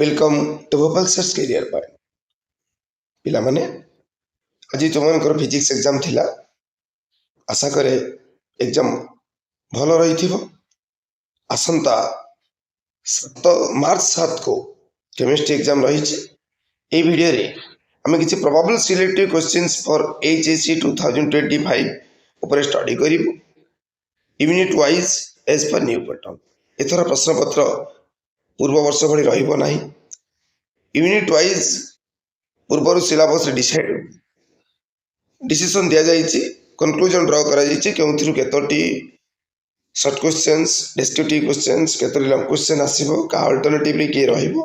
Welcome to Bhopal search career point. पिला माने आज तुमर फिजिक्स एग्जाम थिला, आशा करे एग्जाम भल रही। आसंता 7 मार्च को केमिस्ट्री एग्जाम रही। ए वीडियो रे आम किसी probable selective questions for HSC 2025 ऊपर स्टडी करिवु unit wise as per new pattern. एथर प्रश्न पत्र पूर्व वर्ष भली रहिबो नाही। यूनिट वाइज पूर्व सिलेबस डिसीजन दिया जाइए, कंक्लूजन ड्र करा क्यों केतोटी शॉर्ट क्वेश्चंस, डेस्क्रिप्टिव क्वेश्चंस, केतोटी लॉन्ग क्वेश्चन आसीबो, का अल्टरनेटिव रे के रहिबो,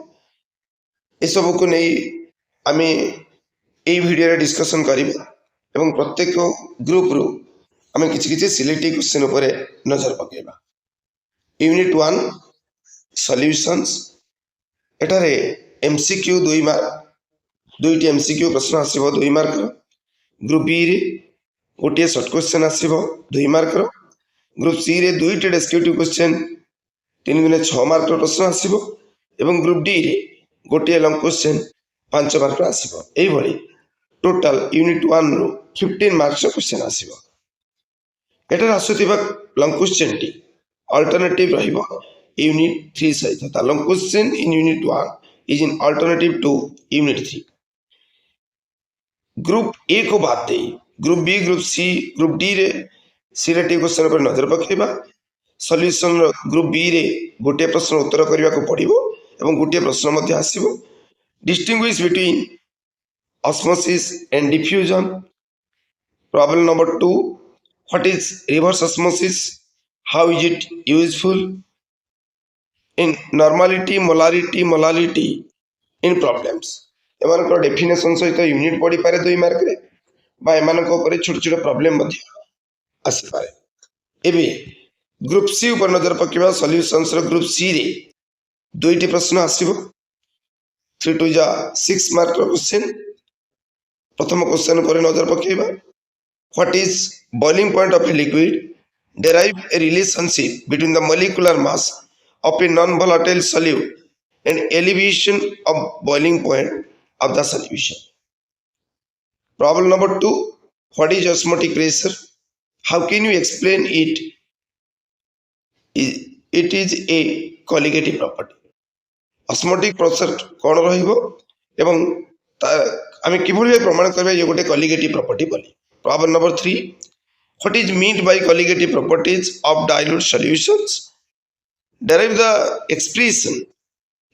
ए सब को नहीं आम ए वीडियो रे डिस्कशन करिबा एवं प्रत्येक ग्रुप रु आम किछि सिलेक्टिव क्वेश्चन ऊपर नजर पकेबा। यूनिट 1 सॉल्यूशंस, एटारे एमसीक्यू 2 मार्क, दुईटी एमसीक्यू प्रश्न आसीबो 2 मार्क। ग्रुप बी रे गोटे शॉर्ट क्वेश्चन आसीबो 2 मार्क। ग्रुप सी रे दुईटी डेस्क्रिप्टिव क्वेश्चन 3 गुणे 6 मार्क प्रश्न आसीबो एवं ग्रुप डी रे गोटे लॉन्ग क्वेश्चन 5 मार्क आसीबो। एई भली टोटल यूनिट 1 रो 15 मार्क्स क्वेश्चन आसीबो। एटार आसुथिबा लॉन्ग क्वेश्चन टी अल्टरनेटिव रहिबो यूनिट 3 सहित। ता long question in unit 1 is in alternative to unit 3। Group A को बात दे group B, group C, group D रे सिलेक्टिव क्वेश्चन पर नजर पकेबा। सॉल्यूशन ग्रुप बी रे गोटे प्रश्न उत्तर करने को पड़ो एवं गोटे प्रश्न मध्य आसीबो। Distinguish between osmosis and diffusion. Problem number 2, what is reverse osmosis, how is it useful in normality, molarity, molality in problems. एमान डेफिनेशन सहित यूनिट पढ़ी पारे 2 मार्क रे बा एमान छोट छोट प्रॉब्लम आसी पारे। एबे ग्रुप सी ऊपर नजर पकेबा। सॉल्यूशंस रो ग्रुप सी रे दुईटी प्रश्न आसीबो 3 to 6 मार्क क्वेश्चन। प्रथम क्वेश्चन पर नजर पकेबा, what is boiling point of a liquid, derive a relationship between the molecular mass of a non-volatile solute and elevation of boiling point of the solution. Problem number 2, what is osmotic pressure, how can you explain it? It is a colligative property. osmotic pressure कौन रहिबो एवं आमे किभली प्रमाण करबा ये गोटे colligative property बोली। Problem number 3, what is meant by colligative properties of dilute solutions? Derive the expression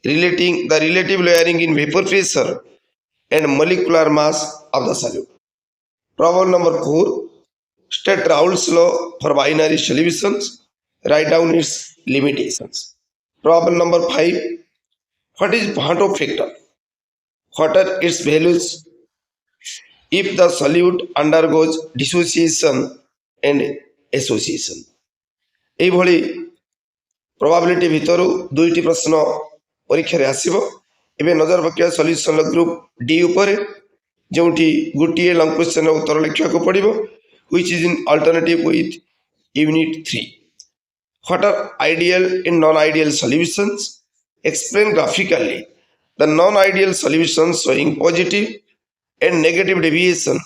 relating the relative layering in vapor pressure and molecular mass of the solute. Problem number 4, state Raoult's law for binary solutions, write down its limitations. Problem number 5, what is Pareto factor, what are its values if the solute undergoes dissociation and association. এই ভଳି probability भितर दुईटी प्रश्न परीक्षा रे आसीबो। एबे नजर पकिया solution group D ऊपर जोटी गोटे long question उत्तर लिखा को पड़िबो, which is in alternative with unit 3। What are ideal in non ideal solutions, explain graphically the non ideal solutions showing positive and negative deviation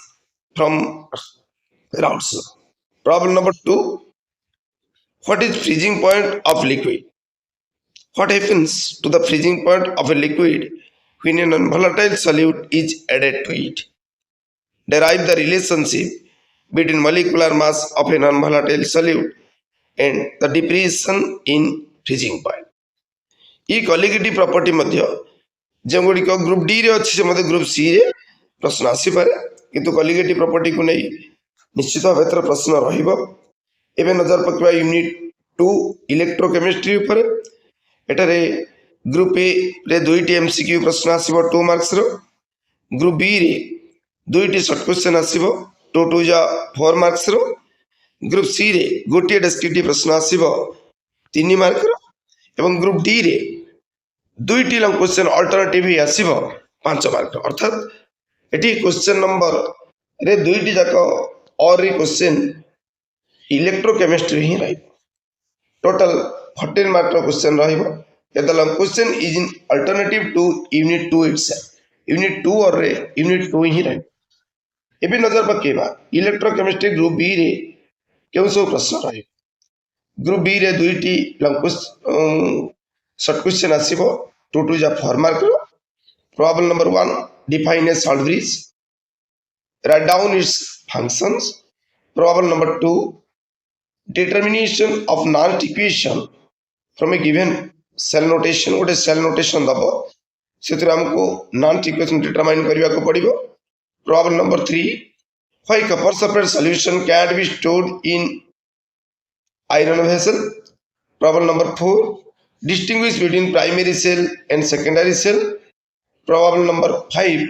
from Raoult's law. Problem number 2, what is freezing point of liquid? What happens to the freezing point of a liquid when a non-volatile solute is added to it? Derive the relationship between molecular mass of a non-volatile solute and the depression in freezing point. ये colligative property मध्य जो गुड़ी को group D रे अच्छी से मध्य group C रे प्रश्न आसी पारे, किंतु colligative property को नहीं निश्चित भाव प्रश्न रहिबो। एबे नजर पकवा यूनिट 2 इलेक्ट्रोकेमिस्ट्री ऊपर। एटारे ग्रुप ए रे दुईटी एमसीक्यू प्रश्न आसीबो 2 मार्क्स रो। ग्रुप बी रे दुईटी शॉर्ट क्वेश्चन आसीबो 2 to 4 मार्क्स रो। ग्रुप सी रे गोटे डेस्क्रिप्टिव प्रश्न आसीबो 3 मार्क रो एवं ग्रुप डी रे दुईटी लॉन्ग क्वेश्चन अल्टरनेटिव ही आसीबो 5 मार्क रो। अर्थात एटी क्वेश्चन नंबर रे दुईटी जाको और क्वेश्चन इलेक्ट्रोकेमिस्ट्री ही रही। टोटल 14 मार्क क्वेश्चन रहिबो If the long question is in alternative to unit 2 itself, unit 2 or unit 2 ही रहे। ଏବେ ନଜର ପକେଇବା ଇଲେକ୍ଟ୍ରୋକେମିଷ୍ଟ୍ରି ଗ୍ରୁପ ବି ରେ କେଉଁ ସବୁ ପ୍ରଶ୍ନ ରହିବ। ଗ୍ରୁପ ବି ରେ ଦୁଇଟି ସର୍ଟ କ୍ୱେଶ୍ଚନ ଆସିବ 2 to 4 ମାର୍କର। Probable number 1 define a salt bridge, write down its functions. Problem number 2 determination of Nernst equation from a given cell notation, गोटे सेल नोटेशन दब से हमको Nernst equation डिटरमाइन करने को पड़ो। Problem number 3 why copper sulfate solution can't be stored in iron vessel. Problem number 4 distinguish between primary cell and secondary cell. Problem number 5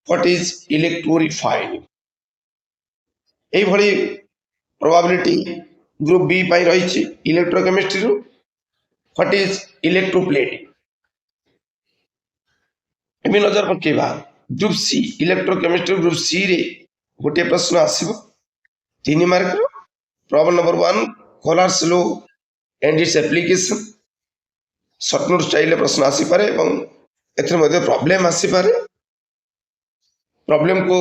what is electrorefining. এইভাবে probability group B পাই রয়েছে electrochemistry রু what is electroplating. এমনি নজর পকেଇବା group C electrochemistry group C রে গোटे प्रश्न आसीबो 3 मार्क रो। Problem number 1 Kohlrausch's law and its application, short note style प्रश्न आसी पारे एवं एथरे मध्ये प्रॉब्लम आसी पारे। प्रॉब्लम को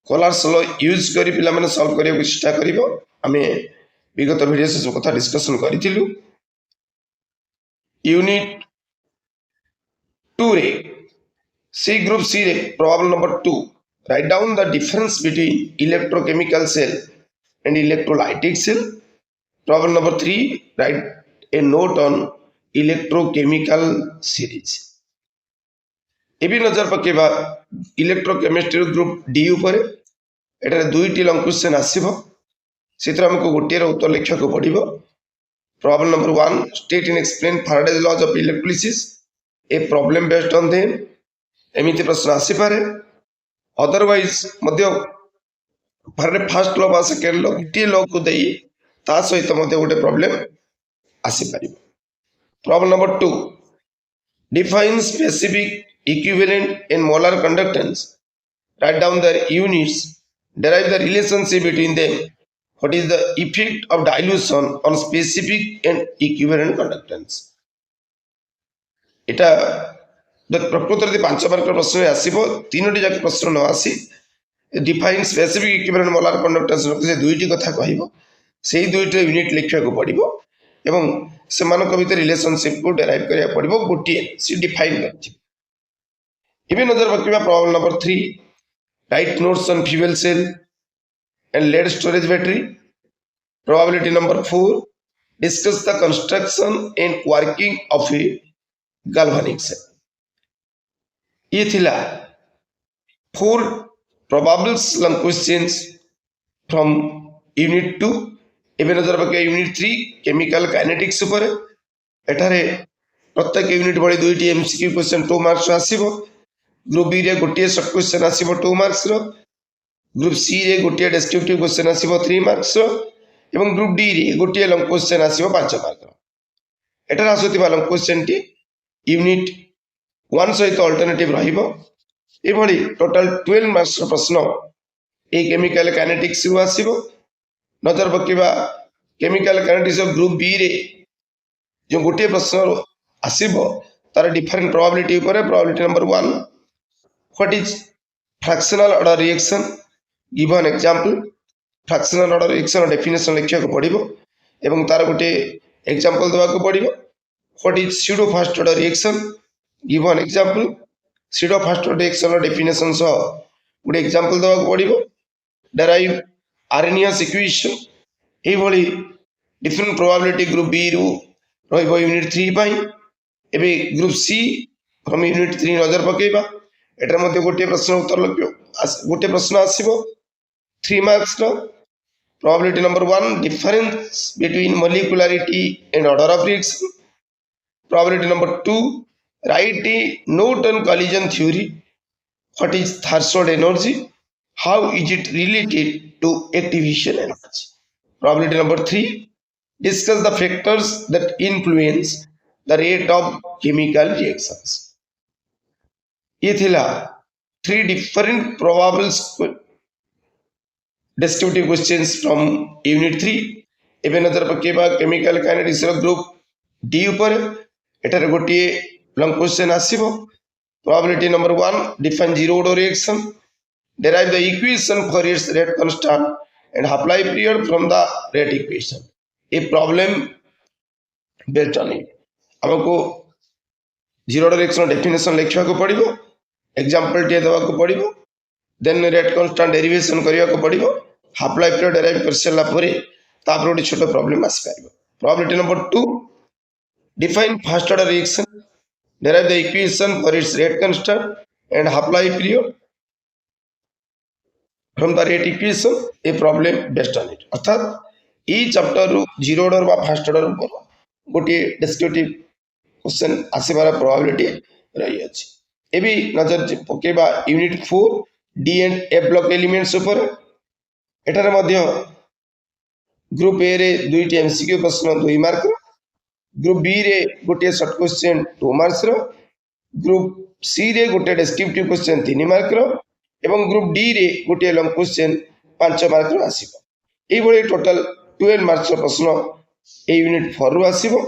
कोलार्स लॉ यूज करी पिला माने सॉल्व करियो चेष्टा करिवो। आमे विगत वीडियो से सब कथा डिस्कशन करिथिलु। यूनिट 2 रे सी ग्रुप सी रे problem number 2 write down the difference between electrochemical cell and electrolytic cell. Problem number 3 write a note on electrochemical series. एबी नजर पकेबा इलेक्ट्रोकेमिस्ट्री ग्रुप डी ऊपर एटारे दुईटी लॉन्ग क्वेश्चन आसीबो सेतिर हमको गोटे रो उत्तर लिखा को पड़िबो। Problem number 1 state and explain Faraday's laws of electrolysis, a problem based on them। एमिति प्रश्न आसी पारे। अदरवाइज मध्य फर्स्ट लॉ बा सेकेंड लॉ टी लॉ को देई ता सहित मध्य गोटे प्रॉब्लम आसी पारिबो। Problem number 2 define specific equivalent in molar conductance, write down their units, derive the relationship between them, what is the effect of dilution on specific and equivalent conductance. এটা प्रकृत 5 मार्क प्रश्न आसीबो 3टी जाक प्रश्न न आसी define specific equivalent molar conductance से दुईटी कथा कहबो सेही दुईटी यूनिट लिखिया को पड़िबो एवं से मानक भीतर रिलेशनशिप को डेराइव करिया पड़िबो गोटी सी डिफाइन करथि। इबे नजर रखिबा problem number 3 write notes on fuel cell and lead storage battery. Probability number 4 discuss the construction and working of a galvanic cell. ये थिला 4 probable long questions from unit 2। एबे नजर पके unit 3 chemical kinetics ऊपर एठारे प्रत्येक यूनिट बड़ी दुईटी एमसीक्यू क्वेश्चन 2 मार्क्स आसीबो। ग्रुप बी रे गोटे शॉर्ट क्वेश्चन आसीबो 2 मार्क्स रो। ग्रुप सी रे गोटे डिस्क्रिप्टिव क्वेश्चन आसीबो 3 मार्क्स रो एवं ग्रुप डी रे गोटे लॉन्ग क्वेश्चन आसीबो 5 मार्क रो। एठारे आसुतिबा लॉन्ग क्वेश्चन टी यूनिट 1 सहित अल्टरनेटिव रहिबो। एभली टोटल 12 मार्क्स प्रश्न ए केमिकल काइनेटिक्स रु आसीबो। नजर पकेबा केमिकल काइनेटिक्स ग्रुप बी रे जो गोटे प्रश्न आसीबो तार डिफरेंट प्रोबेबिलिटी ऊपर। Probability number 1 what is fractional order reaction, give an example. Fractional order reaction definition लिखिया को पड़िबो एवं तार गोटे एग्जांपल देवा को पड़िबो। What is pseudo first order reaction, give an example. Pseudo first order reaction definition सह गोटे एग्जांपल देवा को पड़िबो। Derive Arrhenius equation. ए भली डिफरेंट प्रोबेबिलिटी ग्रुप बी रु रहिबो यूनिट 3 पाई। एबे ग्रुप सी फ्रॉम यूनिट 3 नजर पकेबा एटर मध्ये गोटे प्रश्न उत्तर लक्ष्य गोटे प्रश्न आसीबो 3 मार्क्स रो। Probability number 1 difference between molecularity and order of reaction. Probability number 2 write a note on collision theory, what is threshold energy, how is it related to activation energy. Probability number 3 discuss the factors that influence the rate of chemical reactions. ये थिला 3 different probable descriptive questions from unit 3। एबे नजर पकेबा chemical kinetics group D ऊपर एटारे गोटे long question आसीबो probability number 1 define zero order reaction derive the equation for its rate constant and apply period from the rate equation a problem based on it हमको zero order reaction definition लिखा को पड़िबो example टे देवा को पड़िबो then rate constant derivation करिया को पड़िबो हाफ लाइफ पीरियड डेराइव कर सला परे तापर गोटे छोटो प्रॉब्लम आसी पारिबो probability number 2 define first order reaction derive the equation for its rate constant and half life period from the rate equation a problem based on it अर्थात ई chapter रु जीरो ऑर्डर बा फर्स्ट ऑर्डर पर गोटे descriptive question आसीबार probability रही अछि एबी नजर पकेबा unit 4 D and f block elements ऊपर एटारे मध्य ग्रुप ए रे दुईटी एमसीक्यू प्रश्न 2 मार्क रो ग्रुप बी रे गोटे शॉर्ट क्वेश्चन 2 मार्क्स रो ग्रुप सी रे गोटे डिस्क्रिप्टिव क्वेश्चन 3 मार्क रो एवं ग्रुप डी रे गोटे लॉन्ग क्वेश्चन 5 मार्क रो आसीबो एई भली टोटल 12 मार्क्स प्रश्न ए यूनिट 4 रो आसीबो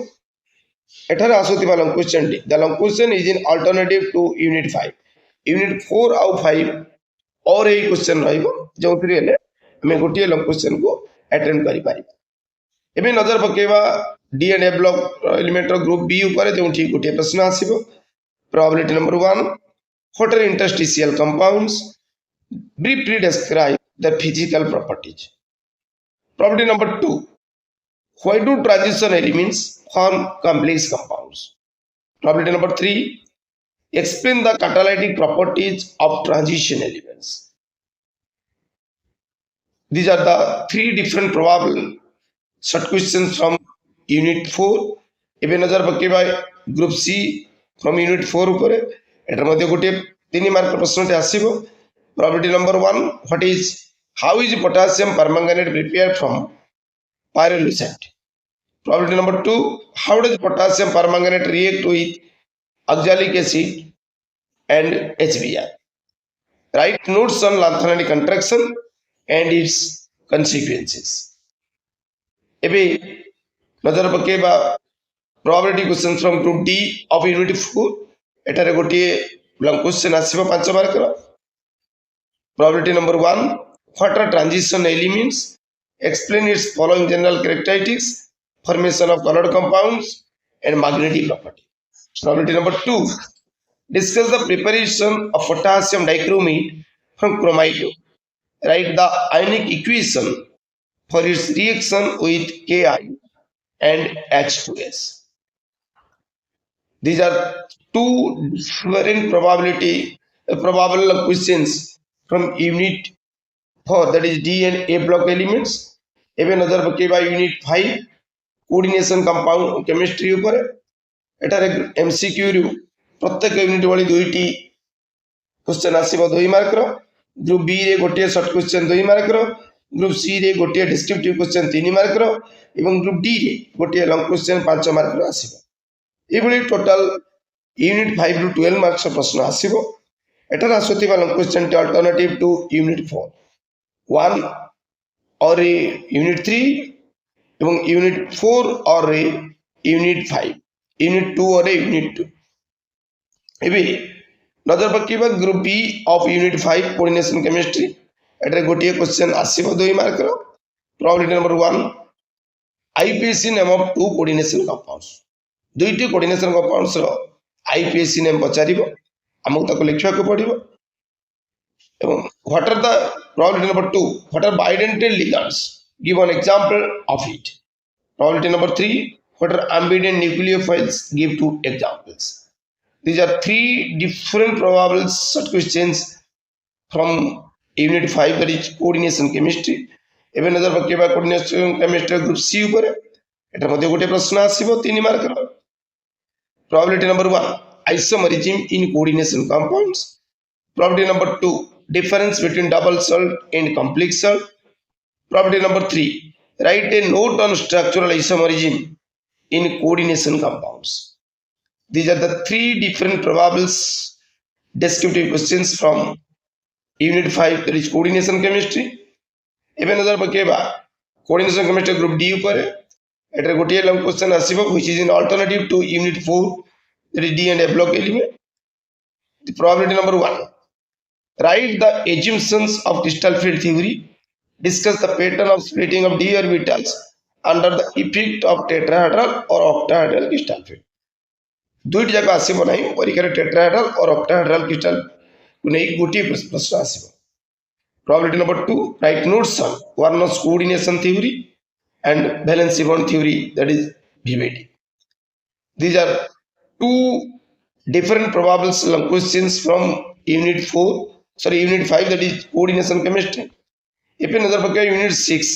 एठारे आसुतिबा long question D the long question is in alternative to unit 5 unit 4 आउ 5 और ए क्वेश्चन रहइबो जोंतरी हेले हमें गोटे लॉन्ग क्वेश्चन को अटेम्प्ट करि पारिबो एबे नजर पकेबा D and f block element group B ऊपर जो गोटे प्रश्न आसीबो probability number 1 what are interstitial compounds briefly describe the physical properties probability number 2 why do transition elements form complex compounds probability number 3 explain the catalytic properties of transition elements these are the three different probable short questions from unit 4 एबे नजर पकेबा group C from unit 4 ऊपर एटर मध्ये गोटे 3 mark प्रश्न ते आसीबो probability number 1 what is how is potassium permanganate prepared from pyrolusite probability number 2 how does potassium permanganate react with oxalic acid and HBr write notes on lanthanoid contraction and its consequences एबे नजर पकेबा probability question from group D of unit 4 एटारे गोटे long question आसीबो 5 mark रो probability number 1 what are transition elements explain its following general characteristics formation of coloured compounds and magnetic property probability number 2 discuss the preparation of potassium dichromate from chromite write the ionic equation for its reaction with Ki and H2S. These are two different probable questions from unit 4 that is D and A block elements. एबे नजर पकेबा unit 5 coordination compound chemistry ऊपर एटारे MCQ रु प्रत्येक unit वाली दुईटी question आसीबो 2 mark रो group B रे गोटे शॉर्ट क्वेश्चन 2 मार्क रो ग्रुप सी रे गोटे डिस्क्रिप्टिव क्वेश्चन 3 मार्क रो एवं ग्रुप डी रे गोटे लॉन्ग क्वेश्चन 5 मार्क रो आसीबो एबोली टोटल यूनिट 5 रु 12 मार्क्स प्रश्न आसीबो एटार आसुतिबा लॉन्ग क्वेश्चन टे अल्टरनेटिव टू यूनिट 4 1 और यूनिट 3 एवं यूनिट 4 और यूनिट 5 यूनिट 2 और यूनिट 2 एबे नजर पकेबा group B of unit 5 coordination chemistry एटारे गोटे क्वेश्चन आसीबो 2 मार्क रो probability number 1 IUPAC name of two coordination compounds दुईटी कोऑर्डिनेशन कंपाउंड्स रो आईपीएसी नेम पचारिबो हमको ताको लिखवा को पड़िबो एवं what are the probability number 2 what are bidentate ligands give an example of it probability number 3 what are ambident nucleophiles give two examples these are three different probable short questions from unit 5 that is coordination chemistry एबे नजर पकेबा coordination chemistry group C ऊपर एटा मध्ये गोटे प्रश्न आसीबो 3 mark रो probability number 1 isomerism in coordination compounds probability number 2 difference between double salt and complex salt probability number 3 write a note on structural isomerism in coordination compounds these are the three different probable descriptive questions from unit 5 that is coordination chemistry एबे नजर पकेबा coordination chemistry group D ऊपर एटर गोटे long question आसीबो which is in alternative to unit 4 that is D and f block element the probability number 1 write the assumptions of crystal field theory discuss the pattern of splitting of d orbitals under the effect of tetrahedral or octahedral crystal field दुईट जाक आसब ना परीक्षा tetrahedral और octahedral crystal को नहीं गोटे प्रश्न आसब probability number 2 write notes on Warner's coordination theory and valency bond theory that is VBD these are two different probable questions from unit 5 that is coordination chemistry if another पक्का unit 6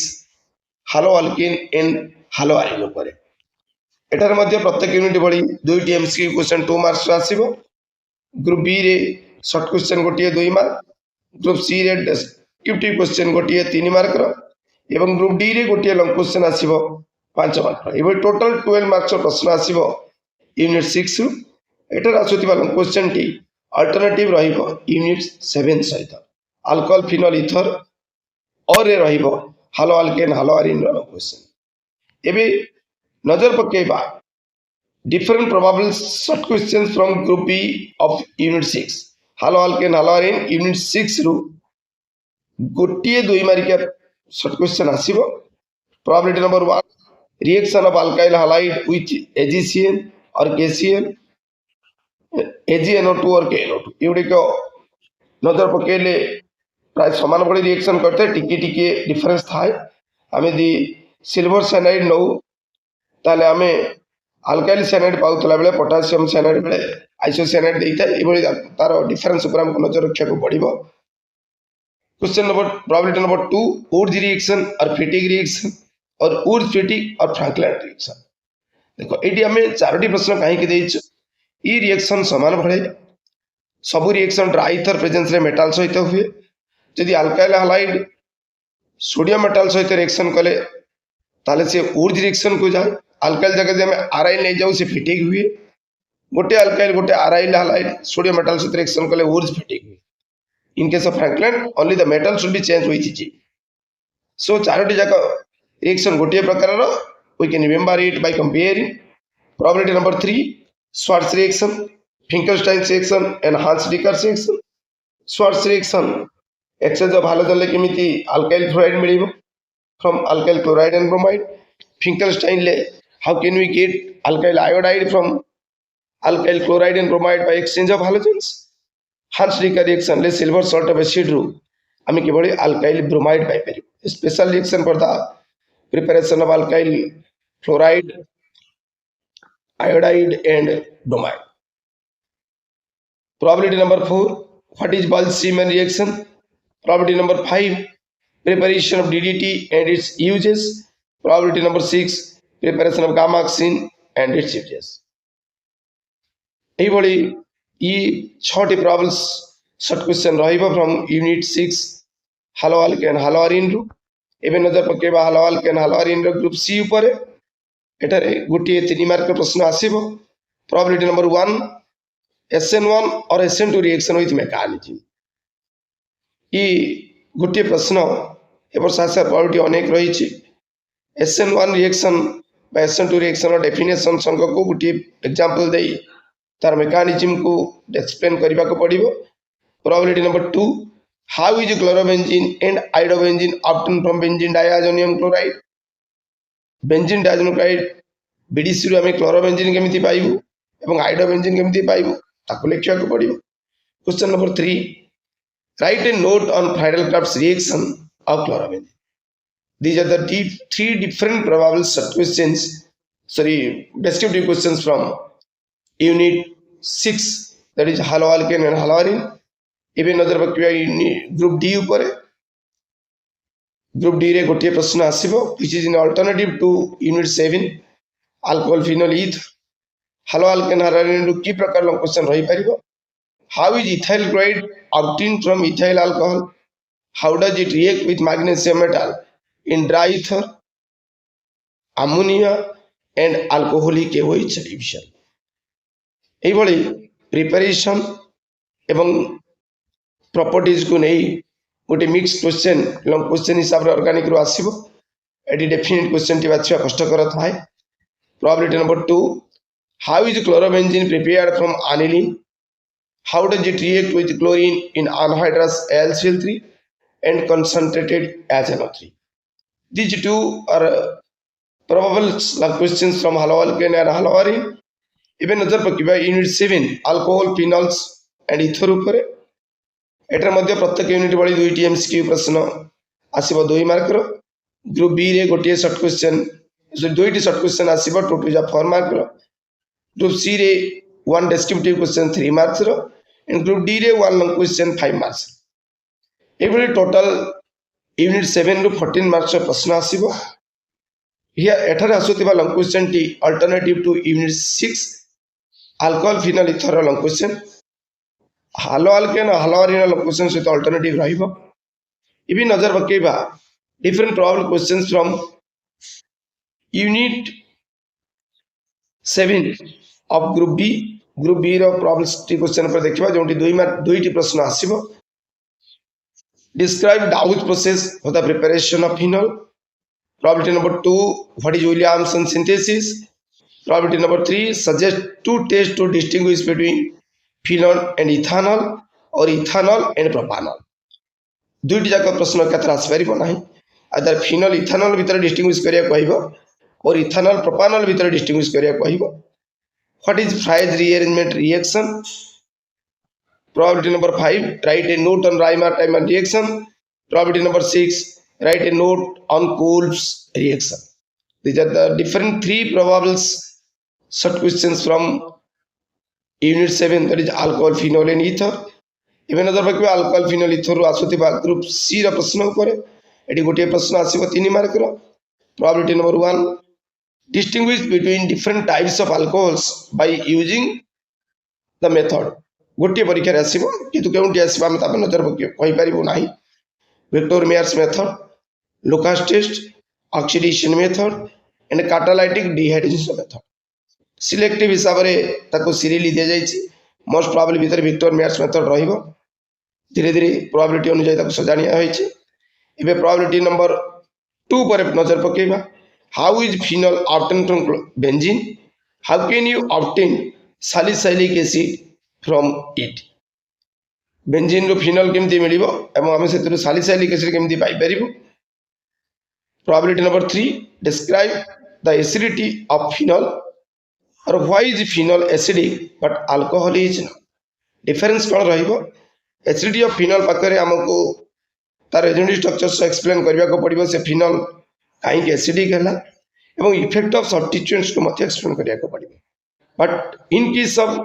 halo alkene and halo arene ऊपर एटार मध्य प्रत्येक unit भली दुईटी MCQ question 2 marks आसीबो group B रे short question गोटिए 2 mark group C रे डिस्क्रिप्टिव क्वेश्चन गोटिए 3 मार्क रो एवं ग्रुप डी रे गोटिए लॉन्ग क्वेश्चन आसीबो 5 मार्क एबे टोटल 12 मार्क्स प्रश्न आसीबो यूनिट 6 रु एटार आसुतिबा लॉन्ग क्वेश्चन टी अल्टरनेटिव रहिबो यूनिट 7 सहित अल्कोहल फिनोल ईथर और रे रहिबो हालो अल्केन हालो अरिन रो क्वेश्चन एबे नजर पकेबा different probable short questions from group B of unit 6 halo alkane halo arene unit 6 ru गोटिए 2 मार्किया short question आसीबो probability number 1 reaction of alkyl halide with AgCN or KCN AgNO2 और KNO2 एउडी को नजर पकेले प्राय समान बड़ी reaction करते टिके टिके डिफरेंस थाए हमें दी सिल्वर साइनाइड नो ताले आमे अल्काइल साइनाइड पाउतला बेले पोटेशियम साइनाइड बेले आइसोसाइनाइड देइता एबोली तार डिफरेंस ऊपर हमको नजर रखिया को पड़िबो question number probability number 2 Wurtz reaction और फैटिग रिएक्शन और वुड्स फैटिग और फ्रैंकलाइन रिएक्शन देखो एडी हमें चारोटी प्रश्न काहे के देइछ ई रिएक्शन समान भळे सब रिएक्शन ड्राई ईथर प्रेजेंस रे मेटल सहित हुए यदि अल्काइल हालाइड सोडियम मेटल सहित रिएक्शन कले ताले से वुड्स रिएक्शन को जाए अल्काइल जगह में आराइल ले जाऊ से फैटिग हुए गोटे अल्काइल गोटे आराइल हालाइड सोडियम मेटल से रिएक्शन कले वुड्स फैटिग हुए in case of Frankland only the metal should be change with जी सो चारोटी जाक रिएक्शन गोटे प्रकार रो we can remember it by comparing probability number 3 Swarts reaction Finkelstein reaction and Hunsdiecker reaction Swarts reaction exchange of hydrogen ले केमिति alkyl fluoride मिलिबो from alkyl chloride and bromide Finkelstein ले how can we get alkyl iodide from alkyl chloride and bromide by exchange of halogens Hans Dicker reaction ले silver salt of acid ru हमें केवल alkyl bromide पाई परियो special reaction for the preparation of alkyl fluoride iodide and bromide probability number 4 what is Boltzmann reaction probability number 5 preparation of DDT and its uses probability number 6 preparation of gamma oxin and its uses एही भली ई 6टी problems short question रहिबो from unit 6 hello alkane halo अरिन रु एबे नजर पकेबा हालो alkane halo अरिन रो group C ऊपर एटारे गोटिए 3 mark प्रश्न आसीबो probability number 1 SN1 और SN2 रिएक्शन विथ मेकानिज्म ई गोटिए प्रश्न एबर सासा प्रोबेबिलिटी अनेक रहिछि SN1 reaction by SN2 reaction और डेफिनेशन संग को गोटे एग्जांपल देई तार मेकानिज्म को एक्सप्लेन करबा को पड़िबो probability number 2 how is chlorobenzene and iodobenzene obtain from benzene diazonium chloride benzene diazonium chloride BDC रो हमें क्लोरोबेंजीन केमिति पाइबो एवं आयोडोबेंजीन केमिति पाइबो ताको लिखिया को पड़िबो question number 3 write a note on Friedel Crafts reaction of chlorobenzene These are the three different probable descriptive questions from unit 6 that is halo alkane and halo arine even नजर पकिया ग्रुप डी ऊपर group D रे गोटे प्रश्न आसीबो which is in alternative to unit 7 alcohol phenol eth halo alkane halo arine ru की प्रकार लो question रही परिबो how is ethyl chloride obtained from ethyl alcohol how does it react with magnesium metal in dry ether ammonia and alcoholic OH solution एही भली preparation एवं properties को नहीं गोटे mix question long question हिसाब रे ऑर्गेनिक रो आसीबो eighty definite question T बाछिबा कष्टकर थाए। Probability number 2, how is chlorobenzene prepared from aniline? How does it react with chlorine in anhydrous AlCl3 and concentrated HNO3? These two are probable questions from haloalkane and haloarine. Even नजर पकिबा unit 7 alcohol phenols and ether ऊपर एटर मध्य प्रत्येक unit वाली दुईटी MCQ प्रश्न आसीबो 2 मार्क रो। ग्रुप बी रे गोटे शॉर्ट क्वेश्चन दुईटी शॉर्ट क्वेश्चन आसीबो 2 टू जा 4 मार्क रो। ग्रुप सी रे 1 डेस्क्रिप्टिव क्वेश्चन 3 मार्क्स रो एंड ग्रुप डी रे 1 लॉन्ग क्वेश्चन 5 मार्क्स। एभली टोटल यूनिट 7 रु 14 मार्क्स प्रश्न आसीबो। हियर एठारे आसुतिबा लॉन्ग क्वेश्चन टी alternative to unit 6 alcohol phenol ether long question, halo alkane halo arene long question सहित अल्टरनेटिव रहिबो। इबी नजर पकेबा different probable questions from unit 7 of group B. Group B रो प्रोबेबिलिटी क्वेश्चन पर देखिबा जोंटी दुईटी प्रश्न आसीबो। Describe Dow's process for the preparation of phenol. Probability number 2, what is Williamson synthesis? Probability number 3, suggest 2 tests to distinguish between phenol and ethanol or ethanol and propanol. दुईटी जाक प्रश्न केतरा आसपार ना आदर फिनल इथानल भितर डिस्टिंग्विश करिया कहबो और ethanol प्रोपानल भितर distinguish करिया कहबो। What is fries rearrangement reaction? Probability number 5, write a note on Reimer-Tiemann reaction. Probability number 6, write a note on Kolb's reaction. These are the different 3 probables short questions from unit 7, that is alcohol phenol and ether. Even other बाकी alcohol phenol ether आसुतिबा group C रा प्रश्न ऊपर एटी गोटे प्रश्न आसीबो 3 mark रो। Probability number 1, distinguish between different types of alcohols by using the method. गोटे परीक्षा रे आसीबो किंतु केउंटी आसीबा हम तापर नजर पकियो कहि परिबो नाही। Victor Meyer's method, Lucas test, oxidation method and catalytic dehydration method. Selective हिसाब रे ताको सीरियली दिया जायछि। मोस्ट प्रोबेबली भीतर विक्टर मेयर्स मेथड रहिबो। धीरे धीरे प्रोबेबिलिटी अनुसार ताको सजानिया होइछि। एबे प्रोबेबिलिटी नंबर 2 पर नजर पकेबा। How is phenol obtain from benzene? How can you obtain salicylic acid from it? Benzene रो फिनल केमती मिलिबो एवं हम सेतु सैलिसाइलिक एसिड केमती पाई परिबो। Probability number 3, describe the acidity of phenol or why is phenol acidic but alcohol is not? Difference कौन रहिबो? acidity of phenol पाखरे हमको तार एजेंट स्ट्रक्चर से एक्सप्लेन करबा को पड़िबो से फिनल काहे के एसिडिक हैला एवं इफेक्ट ऑफ सब्स्टिट्यूएंट्स को मते एक्सप्लेन करबा को पड़िबो। But in case of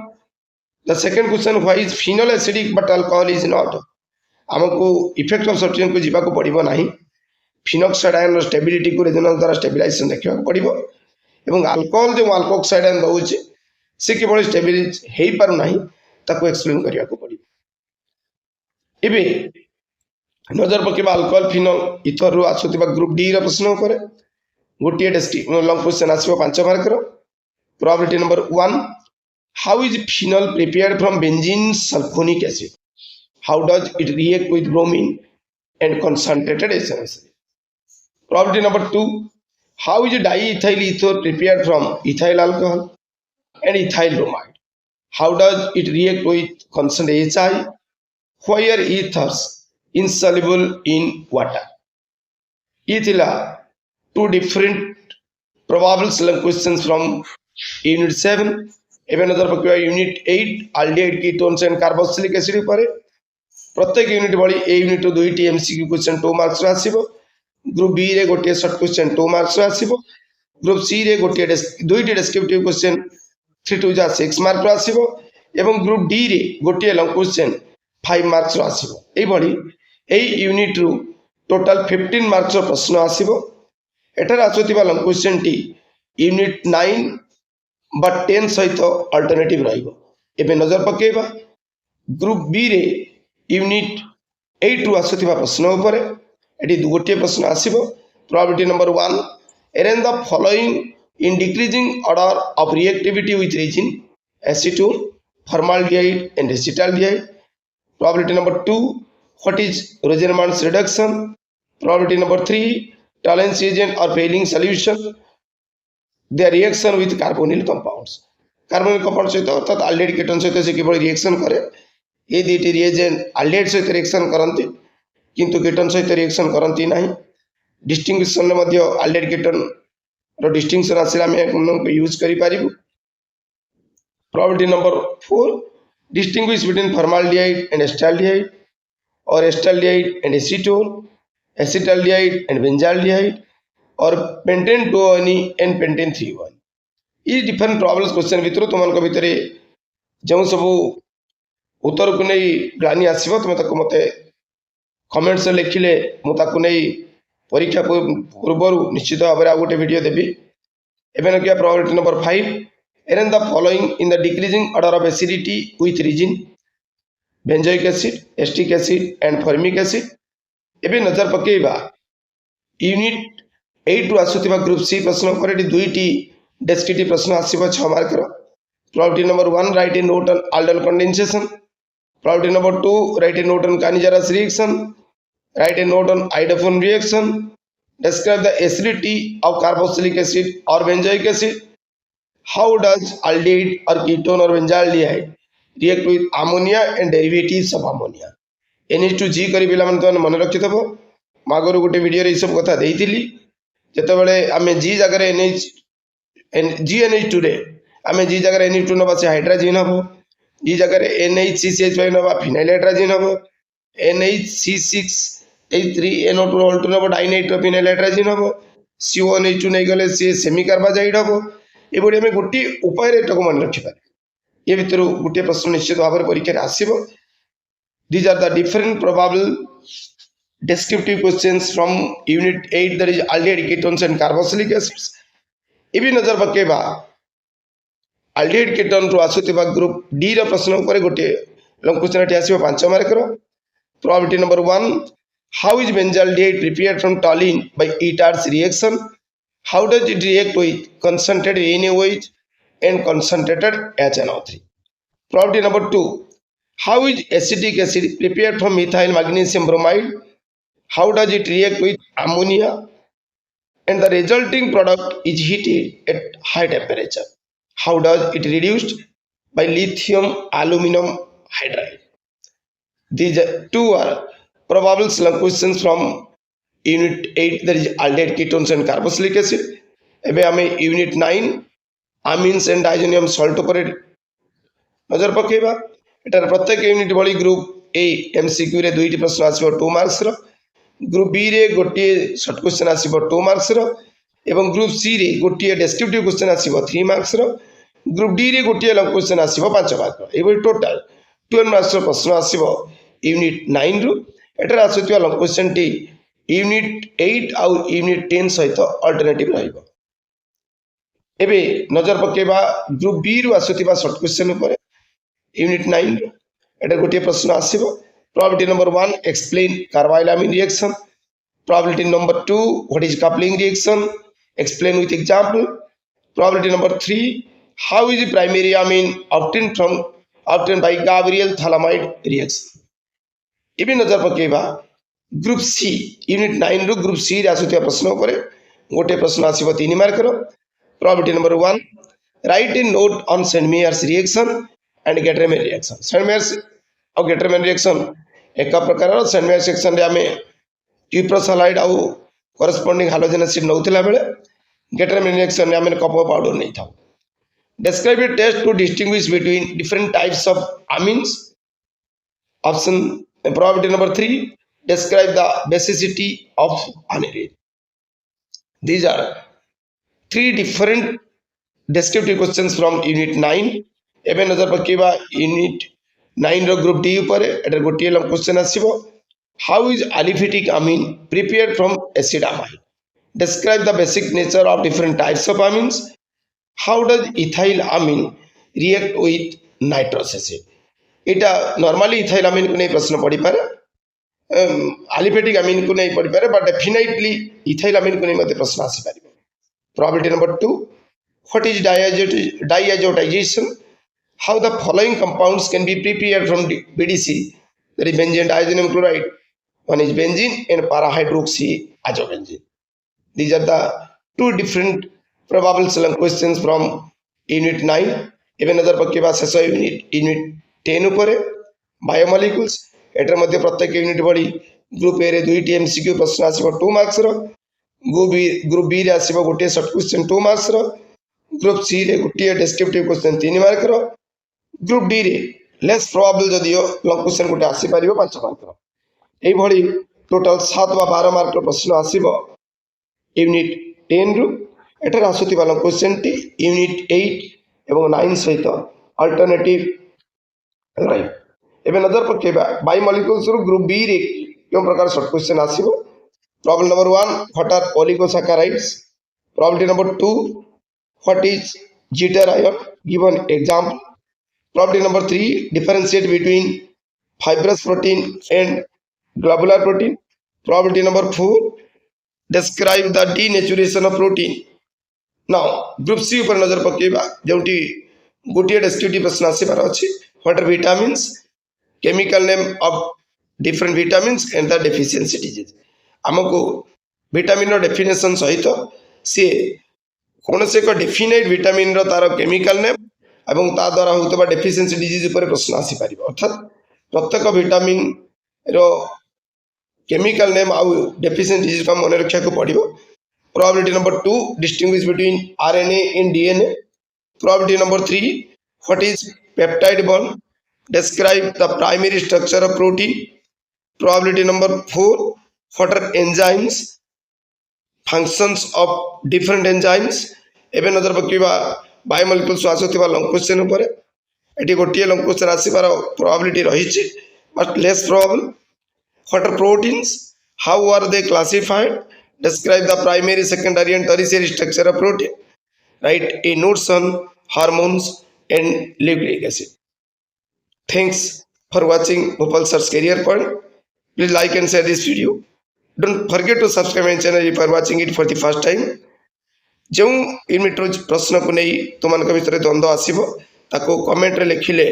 the second question, why is phenol acidic but alcohol is not, हमको इफेक्ट ऑफ सब्स्टिट्यूएंट को जीवा को पड़िबो नाही। फिनॉक्साइड आयन स्टेबिलिटी को रेजोनेंस द्वारा स्टेबिलाइजेशन देखा पड़ो और अल्कोहल जो अल्कोक्साइड आयन रोचे से केवल स्टेबिलाइज हो पार ना ताको एक्सप्लेन करने को पड़ो। एबे नजर पकेबा अल्कोहल फिनल इथर रु आसुतिबा ग्रुप डी रा प्रश्न ऊपर गोटे लॉन्ग क्वेश्चन आसीबो 5 मार्क रो। Probability number 1, how is phenol prepared from benzene sulphonic acid? How does it react with bromine and concentrated essence? Probability number 2, how is diethyl ether prepared from ethyl alcohol and ethyl bromide? How does it react with constant HI? Why are ethers insoluble in water? Ethila 2 different probable questions from unit 7. Even another unit 8 aldehyde ketones and carboxylic acid पर प्रत्येक unit वाली A unit 2टी MCQ question 2 marks आसीबो। Group B रे गोटे short question 2 marks आसीबो। Group C रे गोटे दुईटी डिस्क्रिप्टिव क्वेश्चन 3 टू जा 6 मार्क आसीबो एवं ग्रुप डी रे गोटे लॉन्ग क्वेश्चन 5 मार्क्स आसीबो। एई बडी एई यूनिट रु टोटल 15 मार्क्स प्रश्न आसीबो। एठार आसुतिबा लॉन्ग क्वेश्चन टी यूनिट 9 बट 10 सहित अल्टरनेटिव रहिबो। एबे नजर पकेबा ग्रुप बी रे यूनिट 8 रु आसुतिबा प्रश्न ऊपर एटी गोटे प्रश्न आसीबो। Probability number 1, arrange the following in decreasing order of reactivity with resin, acetone, formaldehyde and acetaldehyde. Probability number 2, what is रोजरमैन्स reduction? Probability number 3, tolerance agent or failing solution, their reaction with carbonyl compounds. Carbonyl compound सहित अर्थात aldehyde ketone सहित से किभଳି reaction करे ये दुईटी reagent aldehyde सहित reaction करती किंतु ketone सहित रिएक्शन करती नहीं डिस्टिंग्विशन मध्ये aldehyde ketone रो डिस्टिंक्शन आसिला हम यूज करि पारिबु Probability number 4, distinguish between formaldehyde and acetaldehyde or acetaldehyde and acetone, acetaldehyde and benzaldehyde or pentane 2-1 and pentane 3-1. ये डिफरेंट प्रॉब्लम्स क्वेश्चन भितर तुम भितर जो सब उत्तर को नहीं ग्लानी आसो तुम मत कमेंट्स लिखिले मुझे परीक्षा पूर्व निश्चित भाव में गोटे वीडियो देवी एवं क्या probability number 5 arrange the following in the decreasing order of acidity with resin benzoic acid acetic acid and formic acid एबे नजर पकेबा यूनिट 8 रु आसुथिबा ग्रुप सी प्रश्न पर दुईटी डेस्क्रिप्टिव प्रश्न आसीबो 6 मार्क रो probability number 1 write a note on aldol condensation probability number 2 write a note on Cannizzara's reaction write a note on Idefone reaction describe the acidity of carboxylic acid or benzoic acid how does aldehyde or ketone or benzaldehyde react with ammonia and derivatives of ammonia NH2G करी पिला मन तो मन रखि थबो मागरो गोटे video रे ई सब कथा देइतिली जते बेले आमे G जगह रे GNH2 रे आमे G जगह रे NH2 नबा से हाइड्रोजन हबो G जगह रे NHCCH5 नबा फिनाइल हाइड्रोजन हबो NHC6H3NO2 नबा डाइनाइट्रोफिनाइल हाइड्रोजन हबो CO2H2 नै गले से सेमी कार्बाजाइड हबो एबोडी आमे गोटी उपाय रे टको मन रखि पारे ये भितर गोटे प्रश्न निश्चित भाव में परीक्षा रे आसीबो these are the different probable descriptive questions from unit 8 that is aldehyde ketones and carboxylic acids एबी नजर पकेबा aldehyde ketone रो आसुतिबा ग्रुप डी रो प्रश्न ऊपर गोटे लॉन्ग क्वेश्चन एटी आसीबो 5 मार्क रो probability number 1 how is benzaldehyde prepared from toluene by Itard's reaction how does it react with concentrated NaOH and concentrated HNO3 probability number 2 how is acetic acid prepared from methyl magnesium bromide how does it react with ammonia and the resulting product is heated at high temperature how does it reduced by lithium aluminum hydride these two are probable questions from unit 8 that is aldehyde ketones and carboxylic acid एबे हमें unit 9 amines and diazonium salt पर नजर पकेबा एटार प्रत्येक unit बड़ी group A MCQ रे दुईटी प्रश्न आसीबो 2 मार्क्स रो ग्रुप बी रे गोटे शॉर्ट क्वेश्चन आसीबो 2 मार्क्स रो एवं ग्रुप सी रे गोटे डेस्क्रिप्टिव क्वेश्चन आसीबो 3 मार्क्स रो ग्रुप डी रे गोटे लॉन्ग क्वेश्चन आसीबो 5 मार्क्स रो एबे टोटल 12 मार्क्स रो प्रश्न आसीबो यूनिट 9 रो एटार आसुतिबा लॉन्ग क्वेश्चन टी यूनिट 8 और यूनिट 10 सहित अल्टरनेटिव रहइबो एबे नजर पकेबा ग्रुप बी रो आसुतिबा शॉर्ट क्वेश्चन ऊपर यूनिट 9 एटा गोटे प्रश्न आसीबो probability number 1 explain carbylamine reaction probability number 2 what is coupling reaction explain with example probability number 3 how is primary amine obtained by Gabriel Thalamide reaction एबे नजर पकेबा ग्रुप सी यूनिट 9 रो group C रे आसुतिया प्रश्न ऊपर गोटे प्रश्न आसीबो 3 मार्क रो probability number 1 write a note on Sandmeyer's reaction and Gattermann reaction Sandmeyer's और गेटरमैन रिएक्शन एक प्रकार सेंडमेयर्स सेक्शन रे हमें क्यूप्रस हैलाइड और कोरेस्पोंडिंग हाइड्रोजन एसिड नउथिला बेले गेटरमैन रिएक्शन रे हमें कॉपर पाउडर नहीं था describe a test to distinguish between different types of amines option probability number 3 describe the basicity of anhydride these are three different descriptive questions from unit 9 एबे नजर पकेबा unit 9 रो group D ऊपर एटा गोटे long question आसीबो how is aliphatic amine prepared from acid amide describe the basic nature of different types of amines how does ethyl amine react with nitrous acid Etah normally ethyl अमीन को नहीं प्रश्न पड़ी पारे aliphatic amine को नहीं पड़ी पारे बट डेफिनेटली इथाइल अमीन को नहीं मते प्रश्न आसी पारिबो probability number 2 what is diazotization how the following compounds can be prepared from BDC that is benzene diazonium chloride one is benzene and para hydroxy azobenzene These are the two different probable selection questions from unit 9. even नजर पकेबा शेष unit 10 उपरे biomolecules एटर मध्य प्रत्येक unit बड़ी group A रे 2टी MCQ प्रश्न आसीबो 2 marks रो, ग्रुप बी रे आसीबो गोटे शॉर्ट क्वेश्चन 2 मार्क्स रो, ग्रुप सी रे गोटे डिस्क्रिप्टिव क्वेश्चन 3 मार्क रो, ग्रुप डी रे लेस प्रोबेबल जदियो लॉन्ग क्वेश्चन गोटे आसी परिबो 5 मार्क रो। एई भली टोटल 7 बा 12 मार्क रो प्रश्न आसीबो यूनिट 10 रु। एटर आसुतिबा लॉन्ग क्वेश्चन टी यूनिट 8 एवं 9 सहित अल्टरनेटिव राइट। एबे नजर पकेबा बायोमोलिक्यूल्स रु ग्रुप बी रे क्यों प्रकार शॉर्ट क्वेश्चन आसीबो। Problem number 1 what are oligosaccharides, problem number 2 what is zwitterion, given example. Problem number 3 differentiate between fibrous protein and globular protein. Probability number 4 describe the denaturation of protein. Now group C ऊपर नजर पकेबा जोटी गोटे descriptive प्रश्न आसीबार अछि। What are vitamins, chemical name of different vitamins and the deficiency disease। हमको vitamin रो definition सहित से कौन से एक डेफिनाइट विटामिन रो तार केमिकल नेम एवं ता द्वारा होतबा डेफिशिएंसी डिजीज ऊपर प्रश्न आसी पारिबो। अर्थात प्रत्येक विटामिन रो केमिकल नेम आउ डेफिशिएंसी डिजीज का मन रखा को पड़िबो। Probability number 2 distinguish between RNA and DNA. Probability number 3 what is peptide bond, describe the primary structure of protein. Probability number 4 what are enzymes, functions of different enzymes. एबे नजर पकेबा biomolecules आसुतिबा long question ऊपर एटी गोटे long question आसीबार probability रहिछि but less probable. What are proteins, how are they classified, describe the primary secondary and tertiary structure of protein, write a notes on hormones and nucleic acid. Thanks for watching Bhopal search career point. Please like and share this video. Don't forget to subscribe my channel if you are watching it for the first time. जो unit प्रश्न को नहीं तुम भितर द्वंद्व आसो ताको comment रे लिखिले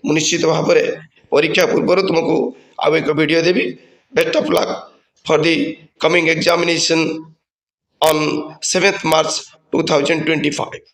मु निश्चित भाव में परीक्षा पूर्व तुमको आउ एक video Devi. Best of luck for the coming examination on 7th March 2025।